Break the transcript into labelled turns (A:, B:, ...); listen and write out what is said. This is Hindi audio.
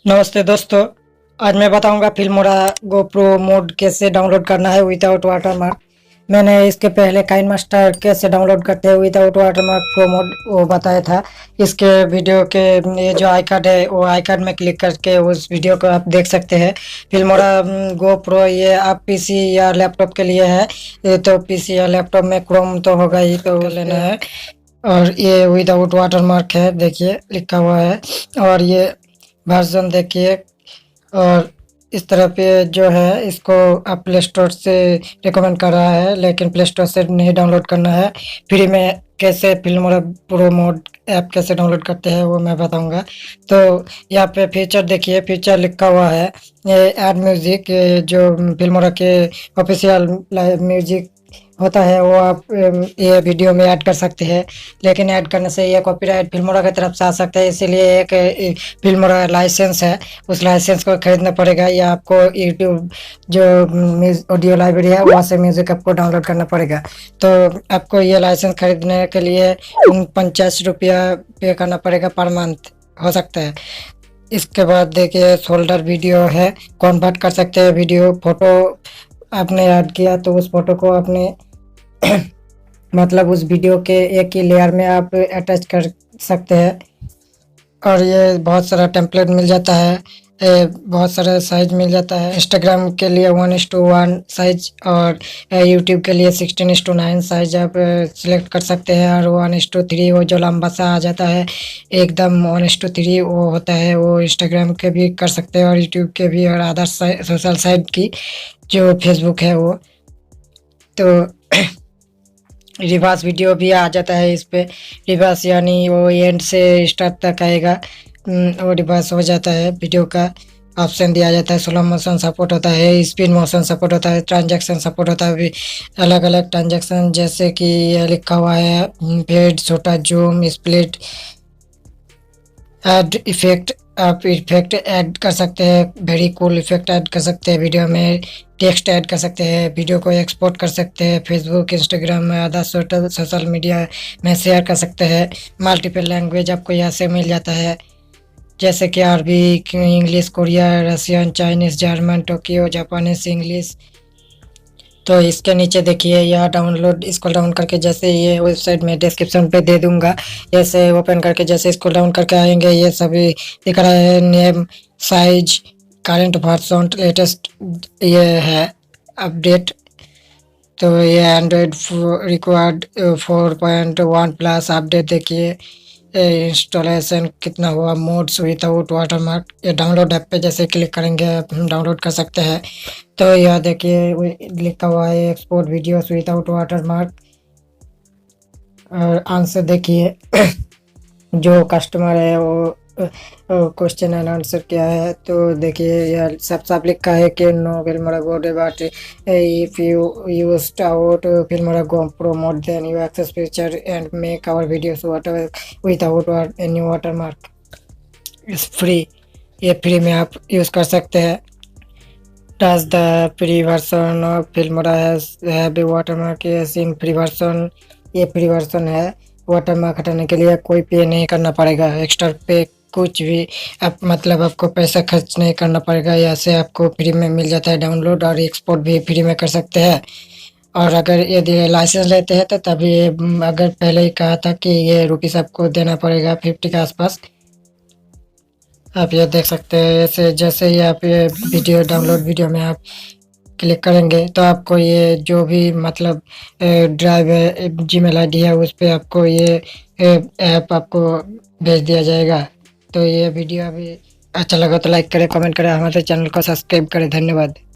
A: नमस्ते दोस्तों। आज मैं बताऊंगा फिल्मोरा गो प्रो मोड कैसे डाउनलोड करना है विदाउट वाटरमार्क। मैंने इसके पहले काइन मास्टर कैसे डाउनलोड करते हैं विदाउट वाटरमार्क प्रो मोड वो बताया था। इसके वीडियो के ये जो आई कार्ड है वो आई कार्ड में क्लिक करके उस वीडियो को आप देख सकते हैं। फिल्मोरा गो प्रो ये आप पीसी या लैपटॉप के लिए है। ये तो पीसी या लैपटॉप में क्रोम तो होगा ही, तो लेना है। और ये विदाउट वाटरमार्क है, देखिए लिखा हुआ है। और ये वर्जन देखिए। और इस तरह पे जो है इसको आप प्ले स्टोर से रिकमेंड कर रहा है, लेकिन प्ले स्टोर से नहीं डाउनलोड करना है। फ्री में कैसे फिल्मोरा प्रो मोड ऐप कैसे डाउनलोड करते हैं वो मैं बताऊंगा। तो यहाँ पे फीचर देखिए, फीचर लिखा हुआ है ये ऐड म्यूजिक, जो फिल्मोरा के ऑफिशियल म्यूजिक होता है वो आप ये वीडियो में ऐड कर सकते हैं। लेकिन ऐड करने से ये कॉपीराइट फिल्मोरा की तरफ से आ सकता है, इसीलिए एक फिल्मोरा लाइसेंस है, उस लाइसेंस को खरीदना पड़ेगा, या आपको यूट्यूब जो ऑडियो लाइब्रेरी है वहाँ से म्यूजिक आपको डाउनलोड करना पड़ेगा। तो आपको ये लाइसेंस खरीदने के लिए 50 रुपया पे करना पड़ेगा पर मंथ, हो सकता है। इसके बाद देखिए सोल्डर वीडियो है, कन्वर्ट कर सकते हैं वीडियो। फोटो आपने ऐड किया तो उस फोटो को अपने मतलब उस वीडियो के एक ही लेयर में आप अटैच कर सकते हैं। और ये बहुत सारा टेम्पलेट मिल जाता है, बहुत सारा साइज मिल जाता है। इंस्टाग्राम के लिए 1:1 साइज और यूट्यूब के लिए 16:9 साइज आप सिलेक्ट कर सकते हैं। और 1:3 वो जो लंबा सा आ जाता है एकदम 1:3 वो होता है, वो इंस्टाग्राम के भी कर सकते हैं और यूट्यूब के भी और अदर सोशल साइट की जो फेसबुक है वो। तो रिवर्स वीडियो भी आ जाता है इस पे। रिवर्स यानी वो एंड से स्टार्ट तक आएगा, वो रिवर्स हो जाता है। वीडियो का ऑप्शन दिया जाता है, स्लो मोशन सपोर्ट होता है, स्पीड मोशन सपोर्ट होता है, ट्रांजैक्शन सपोर्ट होता है भी, अलग अलग ट्रांजैक्शन जैसे कि ये लिखा हुआ है फेड, छोटा, जूम, स्प्लिट, ऐड इफेक्ट। आप इफेक्ट ऐड कर सकते हैं, वेरी कूल इफेक्ट ऐड कर सकते हैं वीडियो में, टेक्स्ट ऐड कर सकते हैं, वीडियो को एक्सपोर्ट कर सकते हैं, फेसबुक, इंस्टाग्राम में, अदर सोशल मीडिया में शेयर कर सकते हैं। मल्टीपल लैंग्वेज आपको यहाँ से मिल जाता है, जैसे कि अरबी, English, Korea, Russian, Chinese, German, Tokyo, Japanese, English. तो इसके नीचे देखिए यह डाउनलोड, इसको डाउन करके जैसे ये वेबसाइट में डिस्क्रिप्शन पे दे दूंगा, जैसे ओपन करके जैसे इसको डाउन करके आएंगे ये सभी दिख रहा है, name, size, current version, latest ये है अपडेट। तो ये एंड्रॉयड रिक्वायर्ड 4.1 प्लस अपडेट देखिए। इंस्टॉलेशन कितना हुआ, मोड्स विदाउट वाटरमार्क, ये डाउनलोड ऐप पे जैसे क्लिक करेंगे हम डाउनलोड कर सकते हैं। तो यह देखिए लिखा हुआ है एक्सपोर्ट वीडियोस विदाउट वाटरमार्क। और आंसर देखिए जो कस्टमर है वो क्वेश्चन एंड आंसर क्या है। तो देखिए यह सब साफ लिखा है कि no Filmora go but if you used out Filmora go pro mode then you access feature and make our videos without any watermark is free. ये फ्री में आप यूज़ कर सकते हैं। Does the free version of Filmora have watermark? Yes, in free version, ये फ्री वर्सन है। वाटरमार्क हटाने के लिए कोई पे नहीं करना पड़ेगा, एक्स्ट्रा पे कुछ भी आप मतलब आपको पैसा खर्च नहीं करना पड़ेगा। ऐसे आपको फ्री में मिल जाता है डाउनलोड, और एक्सपोर्ट भी फ्री में कर सकते हैं। और अगर यदि लाइसेंस लेते हैं तो तभी अगर पहले ही कहा था कि ये रुपीस आपको देना पड़ेगा 50 के आसपास। आप ये देख सकते हैं, ऐसे जैसे ही आप ये वीडियो डाउनलोड वीडियो में आप क्लिक करेंगे तो आपको ये जो भी मतलब ड्राइव है, जीमेल आईडी है, उस पर आपको ये ऐप आपको भेज दिया जाएगा। तो ये वीडियो अभी अच्छा लगा तो लाइक करें, कमेंट करें, हमारे चैनल को सब्सक्राइब करें। धन्यवाद।